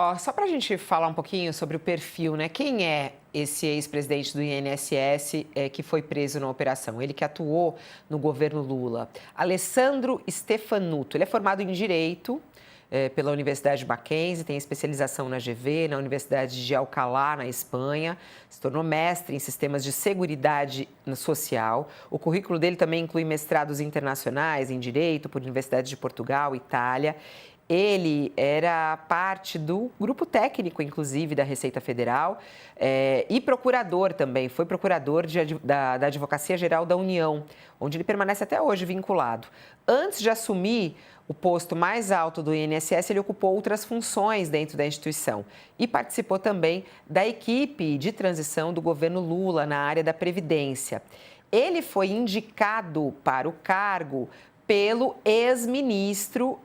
Ó, só para a gente falar um pouquinho sobre o perfil, né? Quem é esse ex-presidente do INSS que foi preso na operação? Ele que atuou no governo Lula. Alessandro Stefanuto. Ele é formado em Direito pela Universidade Mackenzie, tem especialização na GV, na Universidade de Alcalá, na Espanha. Se tornou mestre em Sistemas de Seguridade Social. O currículo dele também inclui mestrados internacionais em Direito por Universidades de Portugal, Itália. Ele era parte do grupo técnico, inclusive, da Receita Federal e procurador também. Foi procurador da Advocacia Geral da União, onde ele permanece até hoje vinculado. Antes de assumir o posto mais alto do INSS, ele ocupou outras funções dentro da instituição e participou também da equipe de transição do governo Lula na área da Previdência. Ele foi indicado para o cargo pelo ex-ministro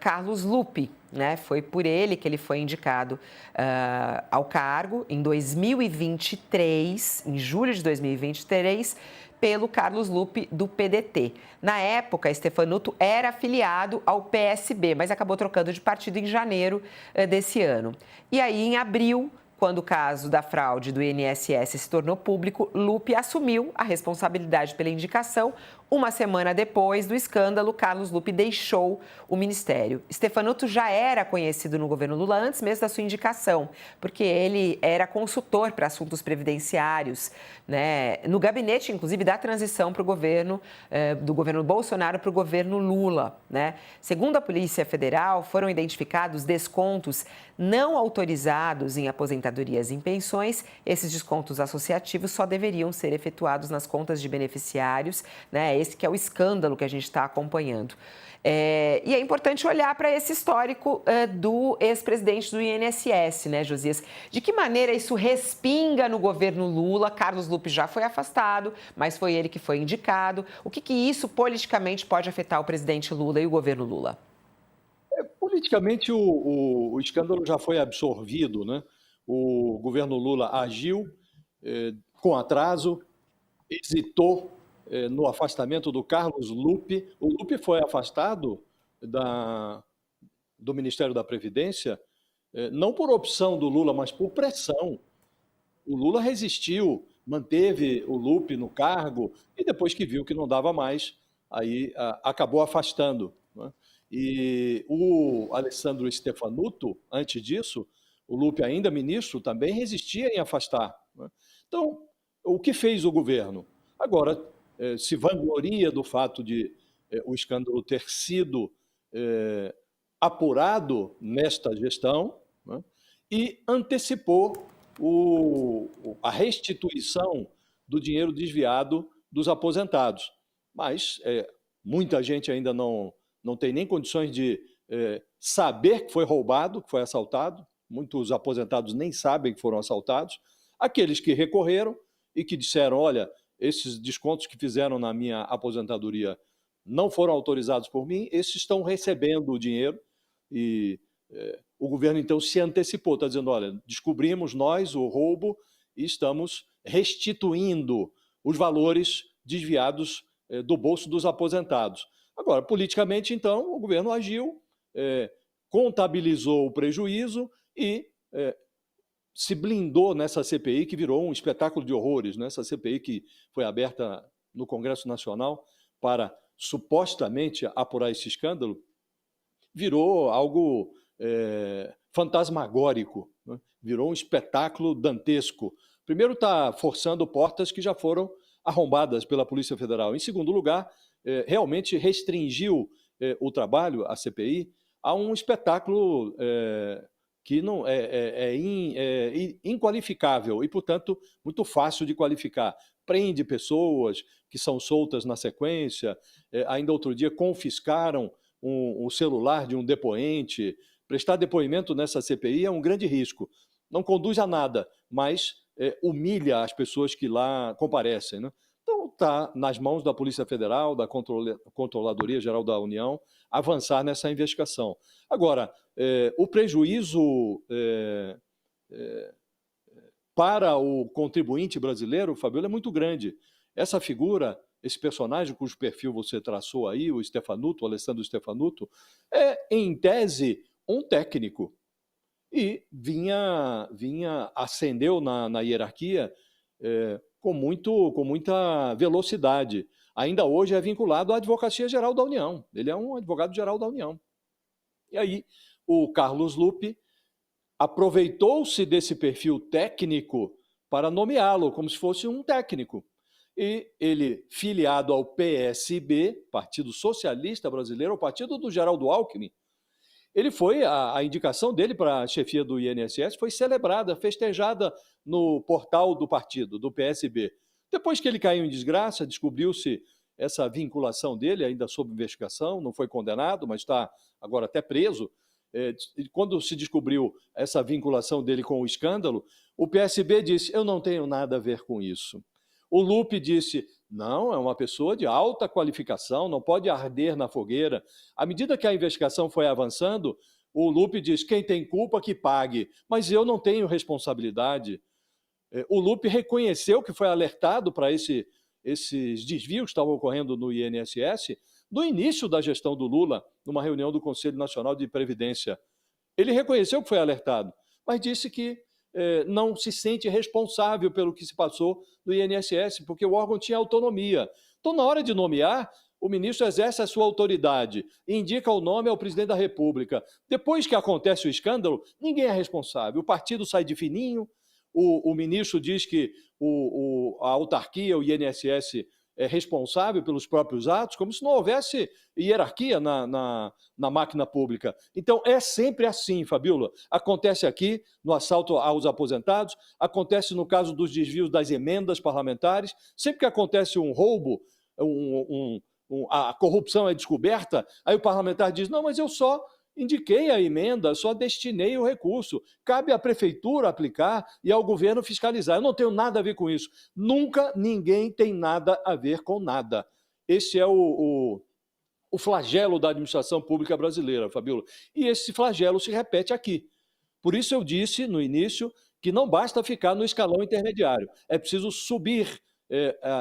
Carlos Lupe, né? Foi por ele que ele foi indicado ao cargo em 2023, em julho de 2023, pelo Carlos Lupe do PDT. Na época, Stefanuto era afiliado ao PSB, mas acabou trocando de partido em janeiro desse ano. E aí, em abril, quando o caso da fraude do INSS se tornou público, Lupe assumiu a responsabilidade pela indicação. Uma semana depois do escândalo, Carlos Lupe deixou o ministério. Stefanuto já era conhecido no governo Lula antes mesmo da sua indicação, porque ele era consultor para assuntos previdenciários, né, no gabinete, inclusive, da transição para o governo, do governo Bolsonaro para o governo Lula, né? Segundo a Polícia Federal, foram identificados descontos não autorizados em aposentadorias e em pensões. Esses descontos associativos só deveriam ser efetuados nas contas de beneficiários, né? Esse que é o escândalo que a gente está acompanhando. E é importante olhar para esse histórico do ex-presidente do INSS, né, Josias? De que maneira isso respinga no governo Lula? Carlos Lupe já foi afastado, mas foi ele que foi indicado. O que isso politicamente pode afetar o presidente Lula e o governo Lula? Politicamente, o escândalo já foi absorvido, né? O governo Lula agiu com atraso, hesitou no afastamento do Carlos Lupe. O Lupe foi afastado do Ministério da Previdência, não por opção do Lula, mas por pressão. O Lula resistiu, manteve o Lupe no cargo e depois que viu que não dava mais, aí acabou afastando, né? E o Alessandro Stefanuto, antes disso, o Lupe ainda ministro, também resistia em afastar, né? Então, o que fez o governo? Agora, se vangloria do fato de o escândalo ter sido apurado nesta gestão, né? E antecipou a restituição do dinheiro desviado dos aposentados. Mas muita gente ainda não tem nem condições de saber que foi roubado, que foi assaltado. Muitos aposentados nem sabem que foram assaltados. Aqueles que recorreram e que disseram, olha, esses descontos que fizeram na minha aposentadoria não foram autorizados por mim, esses estão recebendo o dinheiro e o governo então se antecipou, está dizendo, olha, descobrimos nós o roubo e estamos restituindo os valores desviados do bolso dos aposentados. Agora, politicamente, então, o governo agiu, contabilizou o prejuízo e se blindou nessa CPI, que virou um espetáculo de horrores, nessa CPI que foi aberta no Congresso Nacional para supostamente apurar esse escândalo, virou algo fantasmagórico, né? Virou um espetáculo dantesco. Primeiro, está forçando portas que já foram arrombadas pela Polícia Federal. Em segundo lugar, realmente restringiu o trabalho, a CPI, a um espetáculo que não é inqualificável e, portanto, muito fácil de qualificar. Prende pessoas que são soltas na sequência, ainda outro dia confiscaram o celular de um depoente. Prestar depoimento nessa CPI é um grande risco. Não conduz a nada, mas humilha as pessoas que lá comparecem, né? Então, está nas mãos da Polícia Federal, da Controladoria Geral da União, avançar nessa investigação. Agora, o prejuízo para o contribuinte brasileiro, Fabiola, é muito grande. Essa figura, esse personagem cujo perfil você traçou aí, o Stefanuto, o Alessandro Stefanuto, é, em tese, um técnico. e ascendeu na hierarquia com muita velocidade. Ainda hoje é vinculado à Advocacia Geral da União. Ele é um advogado-geral da União. E aí o Carlos Lupe aproveitou-se desse perfil técnico para nomeá-lo como se fosse um técnico. E ele, filiado ao PSB, Partido Socialista Brasileiro, o partido do Geraldo Alckmin, a indicação dele para a chefia do INSS foi celebrada, festejada no portal do partido, do PSB. Depois que ele caiu em desgraça, descobriu-se essa vinculação dele, ainda sob investigação, não foi condenado, mas está agora até preso. Quando se descobriu essa vinculação dele com o escândalo, o PSB disse: eu não tenho nada a ver com isso. O Lupe disse: não, é uma pessoa de alta qualificação, não pode arder na fogueira. À medida que a investigação foi avançando, o Lupe diz: quem tem culpa que pague, mas eu não tenho responsabilidade. O Lupe reconheceu que foi alertado para esses desvios que estavam ocorrendo no INSS no início da gestão do Lula, numa reunião do Conselho Nacional de Previdência. Ele reconheceu que foi alertado, mas disse que não se sente responsável pelo que se passou no INSS, porque o órgão tinha autonomia. Então, na hora de nomear, o ministro exerce a sua autoridade, indica o nome ao presidente da República. Depois que acontece o escândalo, ninguém é responsável. O partido sai de fininho, o ministro diz que a autarquia, o INSS, é responsável pelos próprios atos, como se não houvesse hierarquia na máquina pública. Então, é sempre assim, Fabíola. Acontece aqui no assalto aos aposentados, acontece no caso dos desvios das emendas parlamentares, sempre que acontece um roubo, a corrupção é descoberta, aí o parlamentar diz: não, mas eu só indiquei a emenda, só destinei o recurso. Cabe à prefeitura aplicar e ao governo fiscalizar. Eu não tenho nada a ver com isso. Nunca ninguém tem nada a ver com nada. Esse é o flagelo da administração pública brasileira, Fabíola. E esse flagelo se repete aqui. Por isso eu disse no início que não basta ficar no escalão intermediário. É preciso subir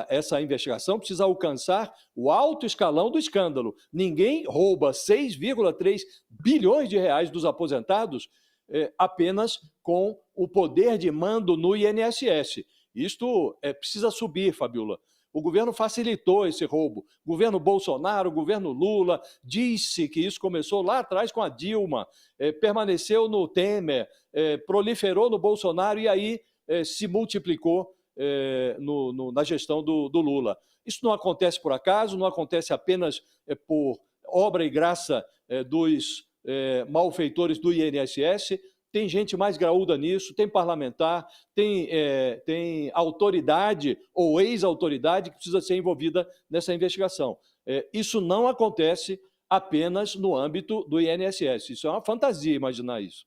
essa investigação, precisa alcançar o alto escalão do escândalo. Ninguém rouba 6,3 bilhões de reais dos aposentados apenas com o poder de mando no INSS. Isto precisa subir, Fabíola. O governo facilitou esse roubo. O governo Bolsonaro, o governo Lula, disse que isso começou lá atrás com a Dilma, permaneceu no Temer, proliferou no Bolsonaro e aí se multiplicou na gestão do Lula. Isso não acontece por acaso, não acontece apenas por obra e graça dos malfeitores do INSS. Tem gente mais graúda nisso, tem parlamentar, tem autoridade ou ex-autoridade que precisa ser envolvida nessa investigação. Isso não acontece apenas no âmbito do INSS. Isso é uma fantasia imaginar isso.